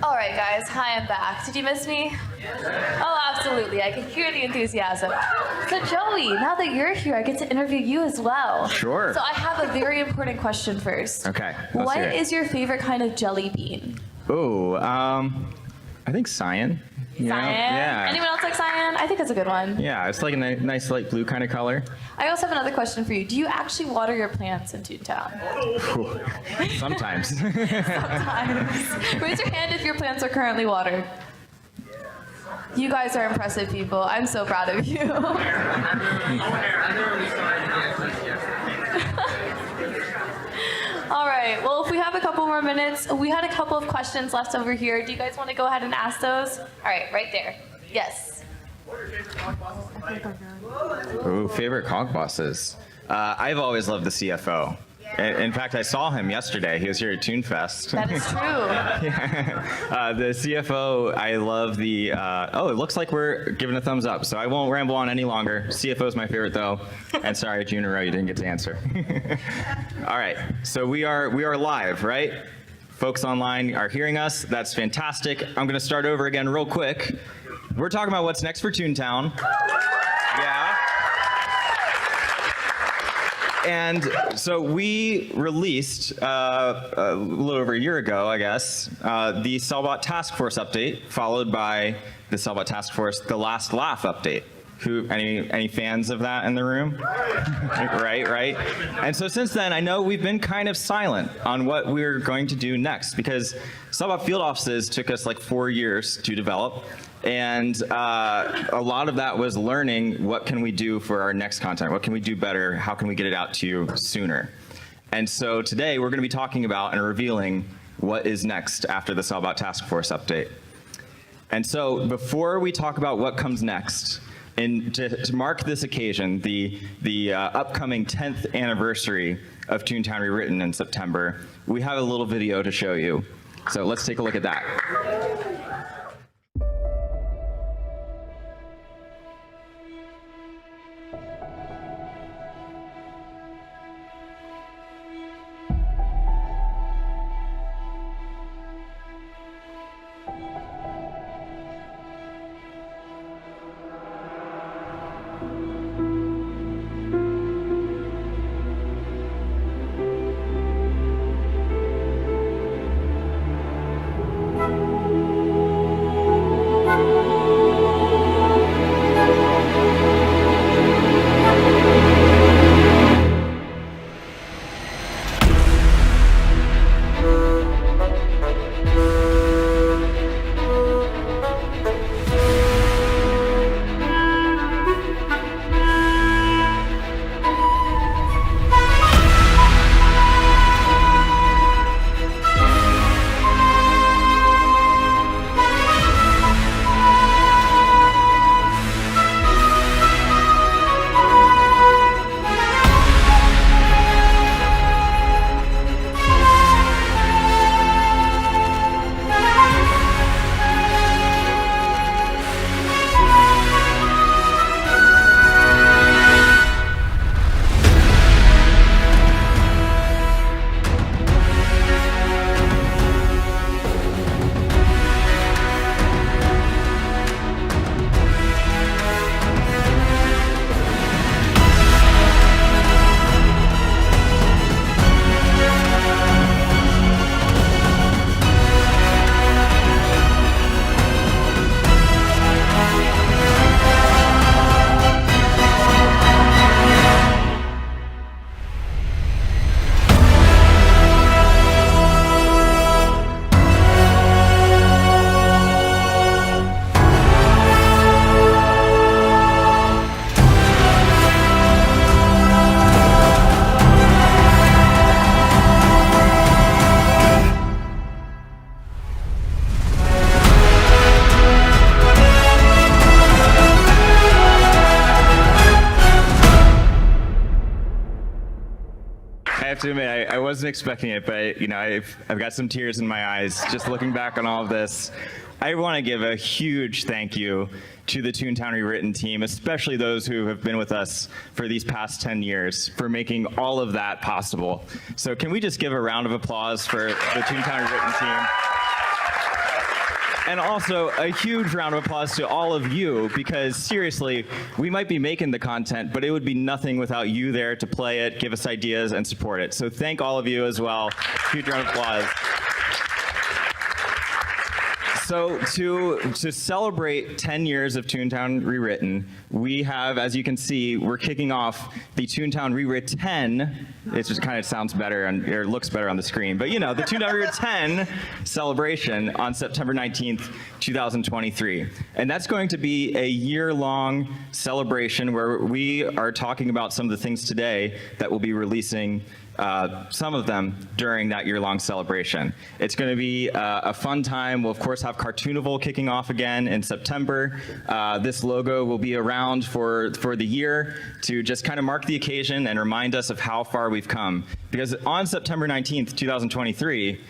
All right, guys. Hi, I'm back. Did you miss me? Oh, absolutely. I can hear the enthusiasm. So, Joey, now that you're here, I get to interview you as well. Sure. So I have a very important question first. Okay. What is your favorite kind of jelly bean? Oh, I think cyan. Cyan? Yeah. Anyone else like cyan? I think that's a good one. Yeah, it's like a nice light blue kind of color. I also have another question for you. Do you actually water your plants in Toontown? Sometimes. Sometimes. Raise your hand if your plants are currently watered. You guys are impressive people. I'm so proud of you. All right, well, if we have a couple more minutes, we had a couple of questions left over here. Do you guys want to go ahead and ask those? All right, right there. Yes. Ooh, favorite cog bosses. I've always loved the CFO. In fact, I saw him yesterday. He was here at Toonfest. That is true. Yeah. The CFO, I love the, it looks like we're giving a thumbs up, so I won't ramble on any longer. CFO is my favorite, though. And sorry, June and Row, you didn't get to answer. All right, so we are live, right? Folks online are hearing us. That's fantastic. I'm going to start over again real quick. We're talking about what's next for Toontown. Yeah. And so we released a little over a year ago, I guess, the Cellbot Task Force update, followed by the Cellbot Task Force The Last Laugh update. Any fans of that in the room? Right. And so since then, I know we've been kind of silent on what we're going to do next, because Cellbot Field Offices took us like 4 years to develop. And a lot of that was learning what can we do for our next content, what can we do better, how can we get it out to you sooner. And so today we're going to be talking about and revealing what is next after the Cellbot Task Force update. And so before we talk about what comes next, and to mark this occasion, the upcoming 10th anniversary of Toontown Rewritten in September, we have a little video to show you. So let's take a look at that. To admit, I wasn't expecting it, but I've got some tears in my eyes just looking back on all of this. I want to give a huge thank you to the Toontown Rewritten team, especially those who have been with us for these past 10 years, for making all of that possible. So can we just give a round of applause for the Toontown Rewritten team? And also a huge round of applause to all of you, because seriously, we might be making the content, but it would be nothing without you there to play it, give us ideas, and support it. So thank all of you as well. Huge round of applause. So to celebrate 10 years of Toontown Rewritten, we have, as you can see, we're kicking off the Toontown RewritTEN. It just kind of sounds better or looks better on the screen, but you know, the Toontown RewritTEN celebration on September 19th, 2023. And that's going to be a year-long celebration where we are talking about some of the things today that we'll be releasing, some of them during that year-long celebration. It's going to be a fun time. We'll, of course, have Cartoonival kicking off again in September. This logo will be around for the year to just kind of mark the occasion and remind us of how far we've come. Because on September 19th, 2023,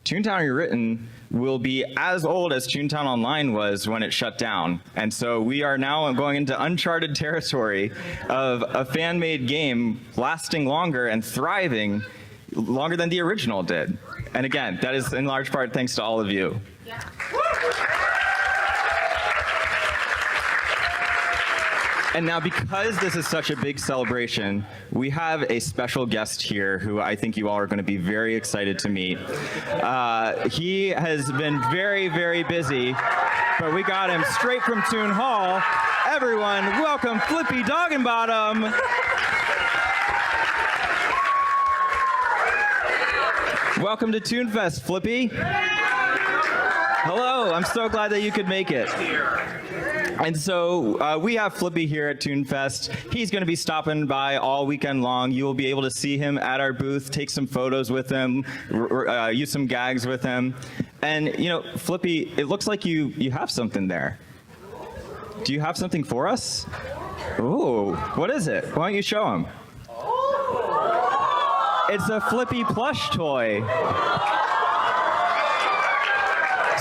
Toontown Rewritten will be as old as Toontown Online was when it shut down. And so we are now going into uncharted territory of a fan-made game lasting longer and thriving longer than the original did. And again, that is in large part thanks to all of you. Yeah. And now, because this is such a big celebration, we have a special guest here who I think you all are going to be very excited to meet. He has been very, very busy, but we got him straight from Toon Hall. Everyone, welcome Flippy Doggenbottom. Welcome to Toonfest, Flippy. Hello, I'm so glad that you could make it. And so we have Flippy here at Toonfest. He's going to be stopping by all weekend long. You will be able to see him at our booth, take some photos with him, use some gags with him. And, you know, Flippy, it looks like you have something there. Do you have something for us? Ooh, what is it? Why don't you show him? It's a Flippy plush toy.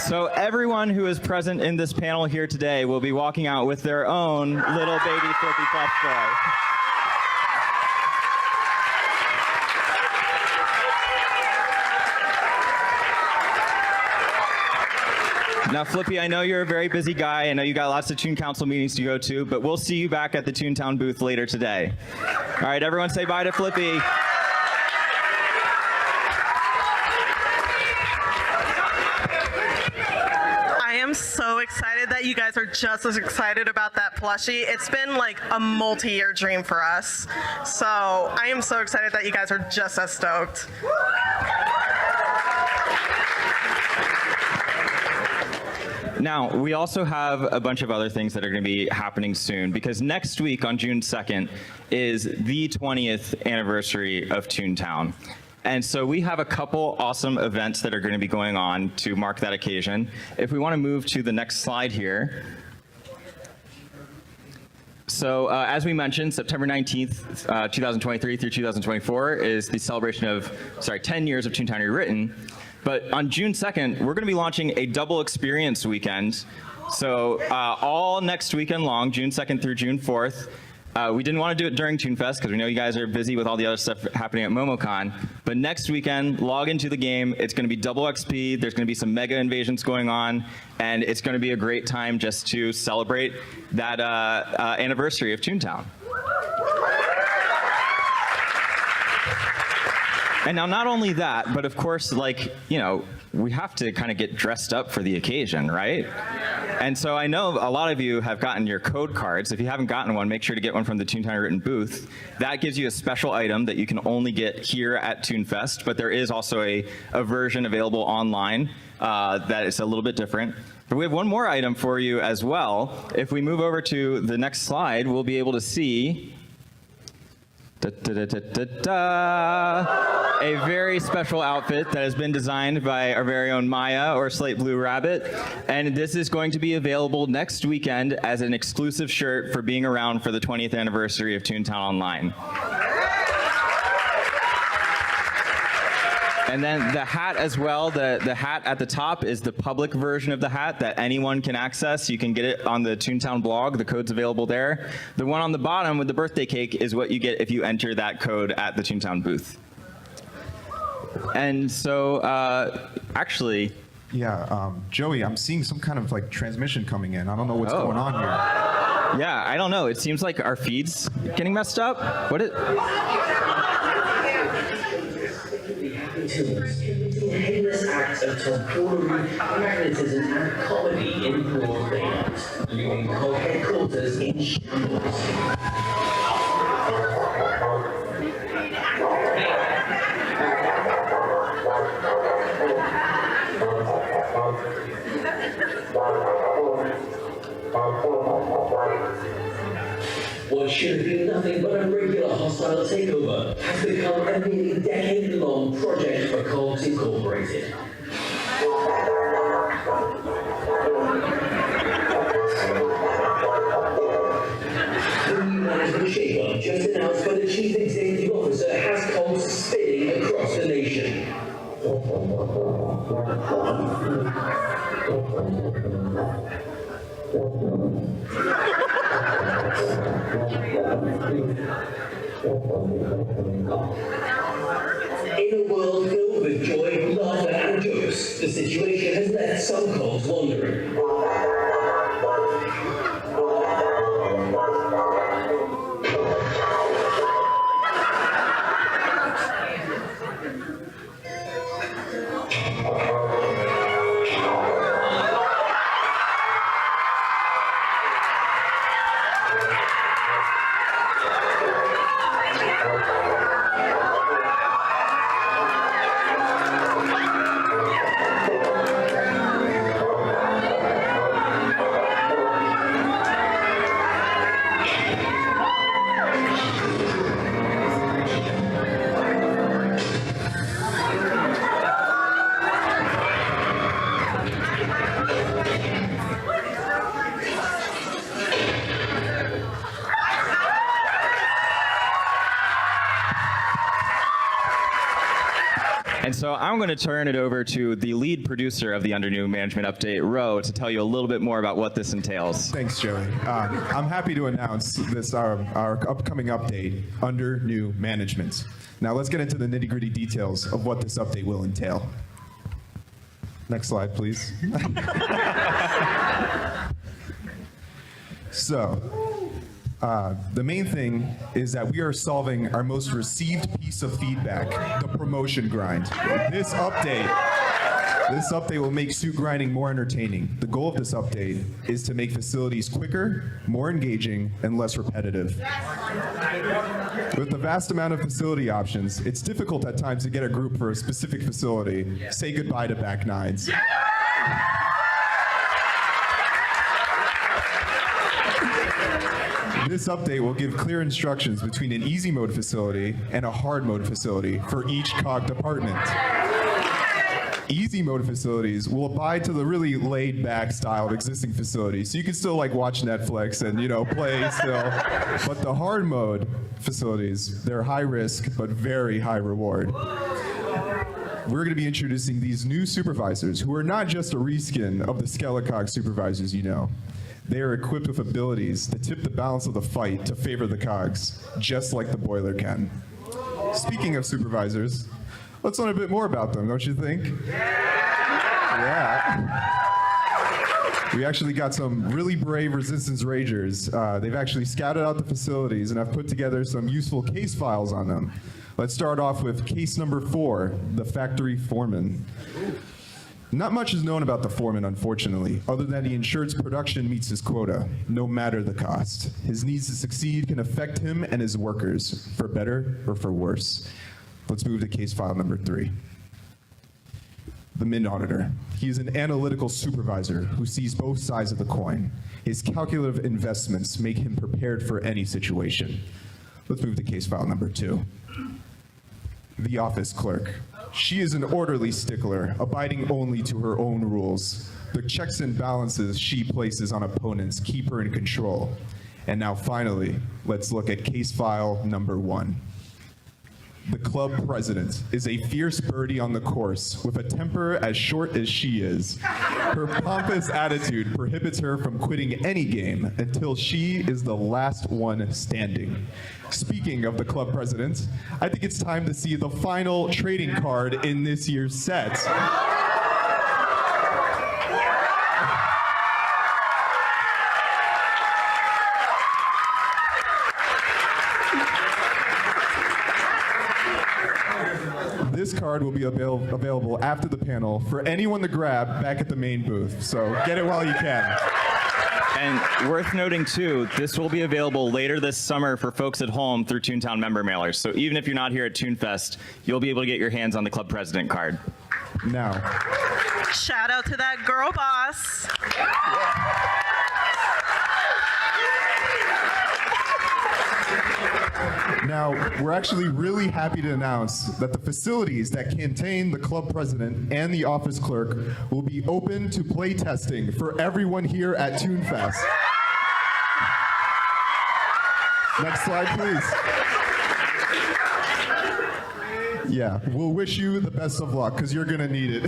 So everyone who is present in this panel here today will be walking out with their own little baby Flippy plush toy. Now, Flippy, I know you're a very busy guy. I know you got lots of Toon Council meetings to go to, but we'll see you back at the Toontown booth later today. All right, everyone say bye to Flippy. So excited that you guys are just as excited about that plushie. It's been like a multi-year dream for us. So I am so excited that you guys are just as stoked. Now, we also have a bunch of other things that are going to be happening soon, because next week on June 2nd is the 20th anniversary of Toontown. And so we have a couple awesome events that are going to be going on to mark that occasion. If we want to move to the next slide here. So as we mentioned, September 19th, 2023 through 2024 is the celebration of, 10 years of Toontown Rewritten. But on June 2nd, we're going to be launching a double experience weekend. So all next weekend long, June 2nd through June 4th. We didn't want to do it during Toonfest because we know you guys are busy with all the other stuff happening at MomoCon. But next weekend, log into the game. It's going to be double XP. There's going to be some mega invasions going on. And it's going to be a great time just to celebrate that anniversary of Toontown. And now, not only that, but of course, like, you know, we have to kind of get dressed up for the occasion, right? And so I know a lot of you have gotten your code cards. If you haven't gotten one, make sure to get one from the Toontown Rewritten booth. That gives you a special item that you can only get here at Toonfest, but there is also a version available online that is a little bit different. But we have one more item for you as well. If we move over to the next slide, we'll be able to see a very special outfit that has been designed by our very own Maya, or Slate Blue Rabbit. And this is going to be available next weekend as an exclusive shirt for being around for the 20th anniversary of Toontown Online. And then the hat as well, the hat at the top is the public version of the hat that anyone can access. You can get it on the Toontown blog. The code's available there. The one on the bottom with the birthday cake is what you get if you enter that code at the Toontown booth. And so, actually, Yeah, Joey, I'm seeing some kind of like transmission coming in. I don't know what's going on here. Yeah, I don't know. It seems like our feed's getting messed up. What is... heinous acts of tomfoolery, magnetism, and comedy in broad daylight, leaving COG headquarters in shambles. What should have been nothing but a regular hostile takeover has become a nearly decade-long project for COGS Incorporated. The new management shake-up just announced by the Chief Executive Officer has COGS spinning across the nation. In a world filled with joy, laughter, and jokes, the situation has left some COGS wondering. And so I'm going to turn it over to the lead producer of the Under New Management Update, Ro, to tell you a little bit more about what this entails. Thanks, Joey. I'm happy to announce this our upcoming update, Under New Management. Now let's get into the nitty-gritty details of what this update will entail. Next slide, please. So, the main thing is that we are solving our most received piece of feedback, the promotion grind. This update will make suit grinding more entertaining. The goal of this update is to make facilities quicker, more engaging, and less repetitive. With the vast amount of facility options, it's difficult at times to get a group for a specific facility. Say goodbye to back nines. This update will give clear instructions between an easy mode facility and a hard mode facility for each COG department. Easy mode facilities will abide to the really laid back style of existing facilities. So you can still like watch Netflix and play still. But the hard mode facilities, they're high risk but very high reward. We're going to be introducing these new supervisors who are not just a reskin of the Skelecog supervisors you know. They are equipped with abilities that tip the balance of the fight to favor the COGs, just like the boiler can. Speaking of supervisors, let's learn a bit more about them, don't you think? Yeah. We actually got some really brave Resistance Ragers. They've actually scouted out the facilities and have put together some useful case files on them. Let's start off with case number 4, the factory foreman. Not much is known about the foreman, unfortunately, other than he ensures production meets his quota, no matter the cost. His needs to succeed can affect him and his workers, for better or for worse. Let's move to case file number 3. The Min Auditor. He is an analytical supervisor who sees both sides of the coin. His calculative investments make him prepared for any situation. Let's move to case file number 2. The Office Clerk. She is an orderly stickler, abiding only to her own rules. The checks and balances she places on opponents keep her in control. And now finally, let's look at case file number 1. The club president is a fierce birdie on the course with a temper as short as she is. Her pompous attitude prohibits her from quitting any game until she is the last one standing. Speaking of the club president, I think it's time to see the final trading card in this year's set. card will be available after the panel for anyone to grab back at the main booth. So get it while you can. And worth noting too, this will be available later this summer for folks at home through Toontown member mailers. So even if you're not here at Toonfest, you'll be able to get your hands on the club president card. Now, Shout out to that girl boss. Now, we're actually really happy to announce that the facilities that contain the club president and the office clerk will be open to play testing for everyone here at Toonfest. Next slide, please. Yeah, we'll wish you the best of luck because you're going to need it.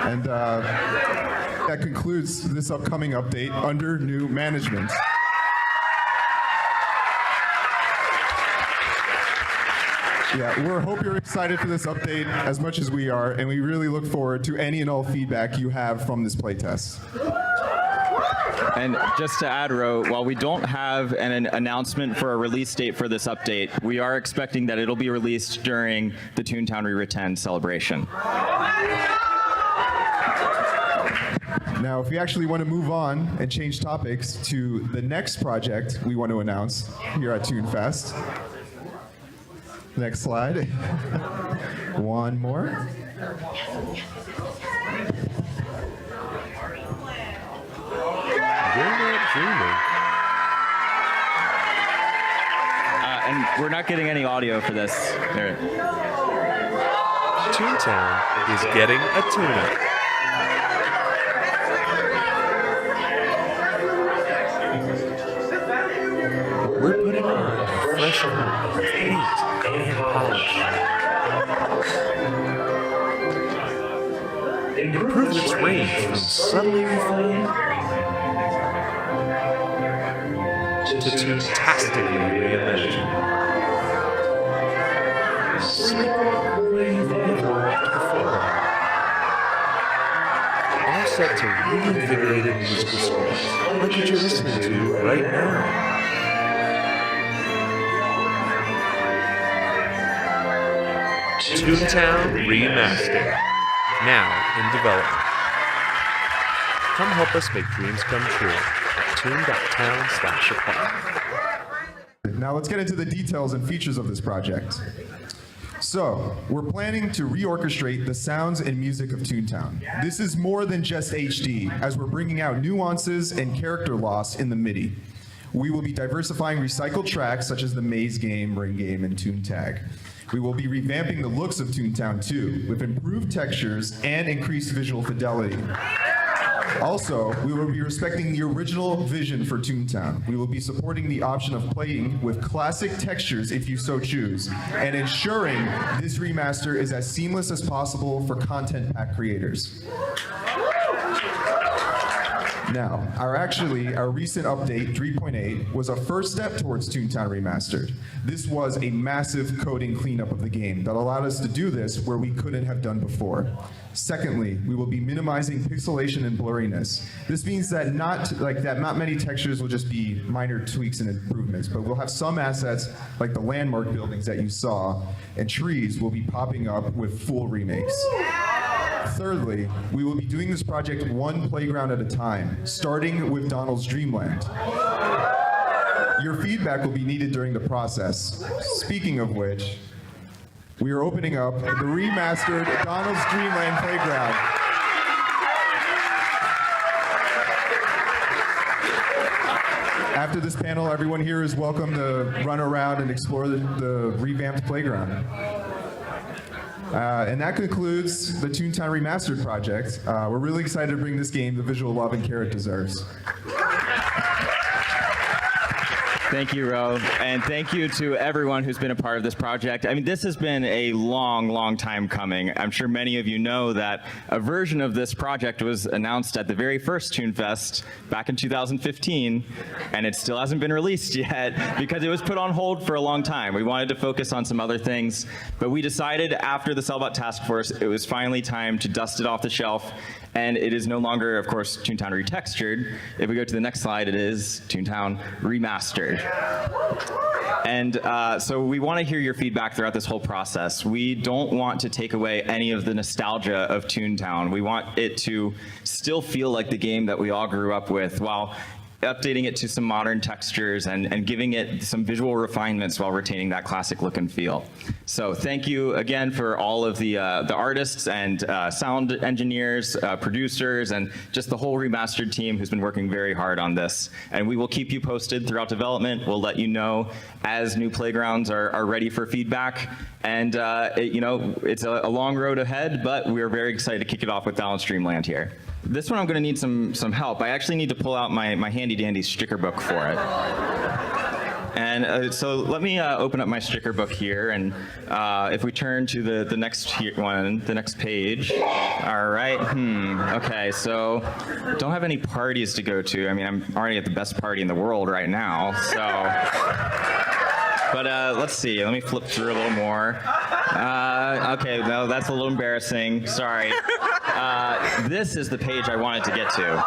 And that concludes this upcoming update under new management. Yeah, we hope you're excited for this update as much as we are, and we really look forward to any and all feedback you have from this playtest. And just to add, Ro, while we don't have an announcement for a release date for this update, we are expecting that it'll be released during the Toontown RewritTEN celebration. Now, if we actually want to move on and change topics to the next project we want to announce here at Toonfest. Next slide. One more. And we're not getting any audio for this. There. Toontown is getting a tune-up. We're putting on a fresh coat of paint and polish. Improvements range from subtly refined to toontastically reimagined. Something you've never watched before. All set to reinvigorated musical scores, like what you're listening to right now. Toontown Remastered, now in development. Come help us make dreams come true at toon.town/apply. Now let's get into the details and features of this project. So, we're planning to reorchestrate the sounds and music of Toontown. This is more than just HD, as we're bringing out nuances and character loss in the MIDI. We will be diversifying recycled tracks such as the Maze Game, Ring Game, and Toontag. We will be revamping the looks of Toontown 2 with improved textures and increased visual fidelity. Also, we will be respecting the original vision for Toontown. We will be supporting the option of playing with classic textures if you so choose, and ensuring this remaster is as seamless as possible for content pack creators. Now, our recent update, 3.8, was a first step towards Toontown Remastered. This was a massive coding cleanup of the game that allowed us to do this where we couldn't have done before. Secondly, we will be minimizing pixelation and blurriness. This means that not many textures will just be minor tweaks and improvements, but we'll have some assets like the landmark buildings that you saw, and trees will be popping up with full remakes. Thirdly, we will be doing this project one playground at a time, starting with Donald's Dreamland. Your feedback will be needed during the process. Speaking of which, we are opening up the remastered Donald's Dreamland Playground. After this panel, everyone here is welcome to run around and explore the revamped playground. And that concludes the Toontown Remastered project. We're really excited to bring this game the visual love and care it deserves. Thank you, Ro, and thank you to everyone who's been a part of this project. I mean, this has been a long, long time coming. I'm sure many of you know that a version of this project was announced at the very first Toonfest back in 2015, and it still hasn't been released yet because it was put on hold for a long time. We wanted to focus on some other things, but we decided after the Cellbot Task Force, it was finally time to dust it off the shelf, and it is no longer, of course, Toontown Retextured. If we go to the next slide, it is Toontown Remastered. And so we want to hear your feedback throughout this whole process. We don't want to take away any of the nostalgia of Toontown. We want it to still feel like the game that we all grew up with, while updating it to some modern textures and giving it some visual refinements while retaining that classic look and feel. So thank you again for all of the artists and sound engineers, producers, and just the whole remastered team who's been working very hard on this. And we will keep you posted throughout development. We'll let you know as new playgrounds are ready for feedback. And it's a long road ahead, but we're very excited to kick it off with Downstreamland here. This one I'm going to need some help. I actually need to pull out my handy-dandy sticker book for it. And so let me open up my sticker book here, and if we turn to the next one, the next page. All right, okay, so don't have any parties to go to. I mean, I'm already at the best party in the world right now, so. But let's see, let me flip through a little more. Okay, no, that's a little embarrassing, sorry. This is the page I wanted to get to.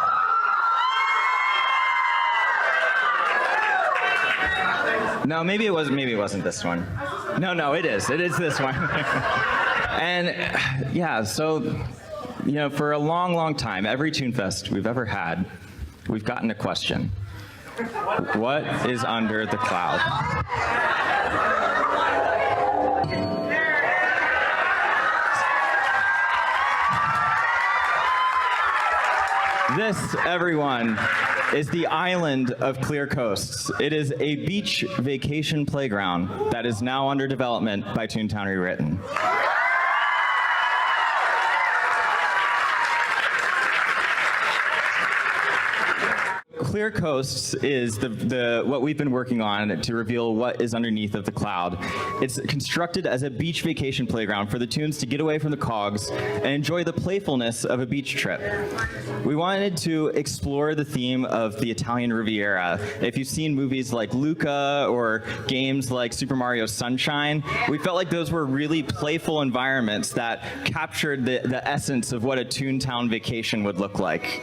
No, maybe it wasn't this one. No, it is this one. And yeah, so, for a long time, every Toonfest we've ever had, we've gotten a question. What is under the cloud? This, everyone, is the island of Clear Coasts. It is a beach vacation playground that is now under development by Toontown RewritTEN. Clear Coasts is what we've been working on to reveal what is underneath of the cloud. It's constructed as a beach vacation playground for the Toons to get away from the cogs and enjoy the playfulness of a beach trip. We wanted to explore the theme of the Italian Riviera. If you've seen movies like Luca or games like Super Mario Sunshine, we felt like those were really playful environments that captured the essence of what a Toontown vacation would look like.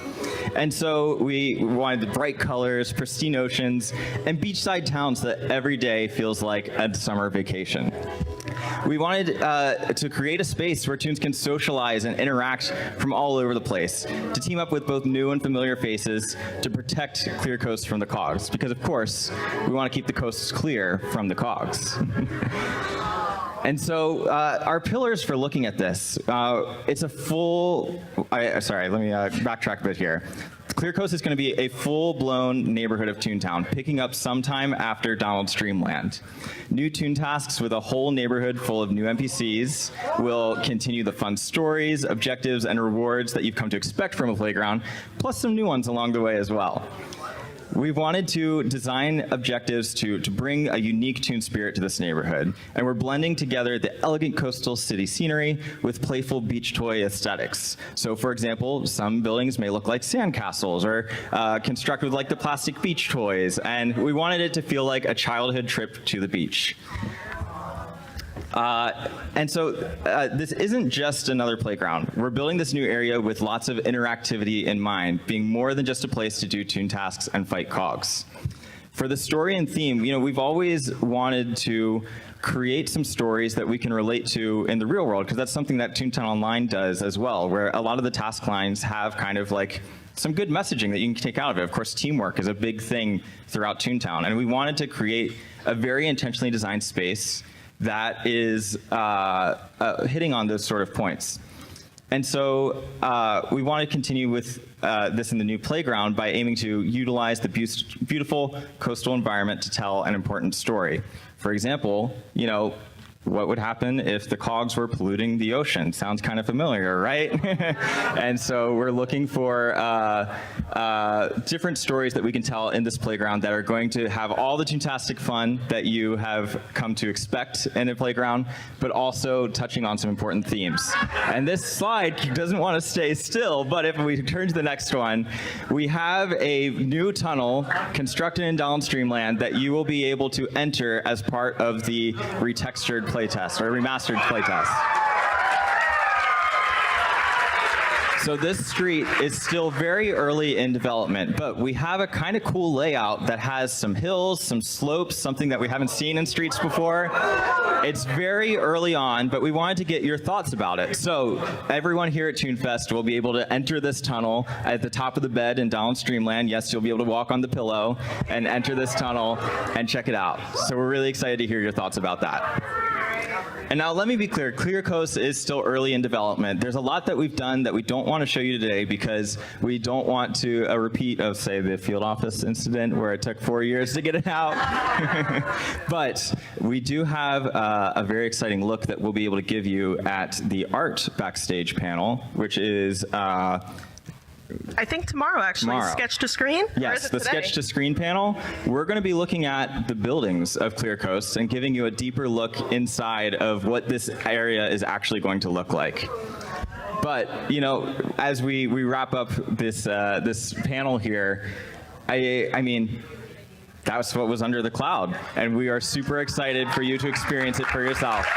And so we wanted the bright colors, pristine oceans, and beachside towns that every day feels like a summer vacation. We wanted to create a space where Toons can socialize and interact from all over the place, to team up with both new and familiar faces to protect Clear Coast from the cogs, because of course, we want to keep the coasts clear from the cogs. And so our pillars for looking at this, it's a full, sorry, let me backtrack a bit here. Clear Coast is going to be a full-blown neighborhood of Toontown, picking up sometime after Downstreamland. New Toon tasks with a whole neighborhood full of new NPCs will continue the fun stories, objectives, and rewards that you've come to expect from a playground, plus some new ones along the way as well. We've wanted to design objectives to bring a unique Toon spirit to this neighborhood, and we're blending together the elegant coastal city scenery with playful beach toy aesthetics. So for example, some buildings may look like sandcastles or constructed with like the plastic beach toys, and we wanted it to feel like a childhood trip to the beach. And so this isn't just another playground. We're building this new area with lots of interactivity in mind, being more than just a place to do Toon tasks and fight cogs. For the story and theme, we've always wanted to create some stories that we can relate to in the real world, because that's something that Toontown Online does as well, where a lot of the task lines have kind of like some good messaging that you can take out of it. Of course, teamwork is a big thing throughout Toontown, and we wanted to create a very intentionally designed space that is hitting on those sort of points. And so we want to continue with this in the new playground by aiming to utilize the beautiful coastal environment to tell an important story. For example, what would happen if the cogs were polluting the ocean? Sounds kind of familiar, right? And so we're looking for different stories that we can tell in this playground that are going to have all the Toontastic fun that you have come to expect in a playground, but also touching on some important themes. And this slide doesn't want to stay still, but if we turn to the next one, we have a new tunnel constructed in Downstreamland that you will be able to enter as part of the retextured playtest or remastered playtest. So this street is still very early in development, but we have a kind of cool layout that has some hills, some slopes, something that we haven't seen in streets before. It's very early on, but we wanted to get your thoughts about it. So everyone here at Toonfest will be able to enter this tunnel at the top of the bed in Donald Streamland. Yes, you'll be able to walk on the pillow and enter this tunnel and check it out. So we're really excited to hear your thoughts about that. And now let me be clear, Clear Coast is still early in development. There's a lot that we've done that we don't want to show you today because we don't want to a repeat of, say, the field office incident where it took 4 years to get it out. But we do have a very exciting look that we'll be able to give you at the art backstage panel, which is I think tomorrow, actually. Tomorrow. Sketch to screen? Or is yes, it the today? sketch to screen panel. We're going to be looking at the buildings of Clear Coast and giving you a deeper look inside of what this area is actually going to look like. But, you know, as we wrap up this this panel here, I mean, that was what was under the cloud, and we are super excited for you to experience it for yourself.